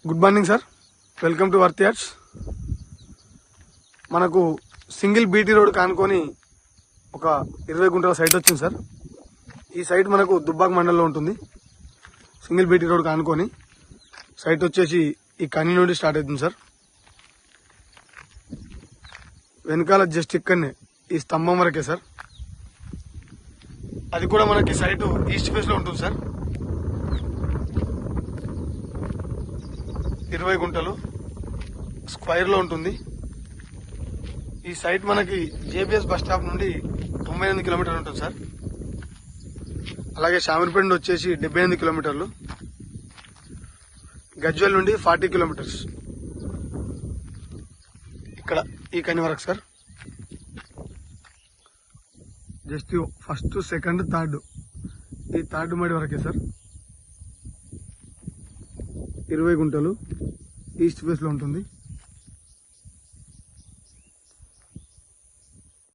Good morning sir, welcome to worth yards. మనకు single BT road కానుకొని ఒక 20 గుంటల site వచ్చింది సార్. ఈ సైట్ మనకు దుబ్బాక మండలంలో ఉంటుంది. సింగిల్ బీటీ రోడ్ కానుకొని సైట్ వచ్చేసి ఈ కని నుండి స్టార్ట్ అవుతుంది సార్. వెనకాల జస్ట్ ఇక్కడనే ఈ స్తంభం వరకే సార్. అది కూడా మనకి సైట్ ఈస్ట్ ఫేస్ లో ఉంటుంది సార్. 20 గుంటలు స్క్వైర్ లో ఉంటుంది. ఈ సైట్ మనకి జేబీఎస్ బస్ స్టాప్ నుండి 98 కిలోమీటర్లు ఉంటుంది సార్. అలాగే షామీర్పేట నుండి వచ్చేసి 78 కిలోమీటర్లు, గజ్వేల్ నుండి 40 కిలోమీటర్స్. ఇక్కడ ఈ కని వరకు sir. Just first, second, third, ఈ థర్డ్ మడి వరకే సార్. 20 గుంటలు ఈస్ట్ ఫేస్ లో ఉంటుంది.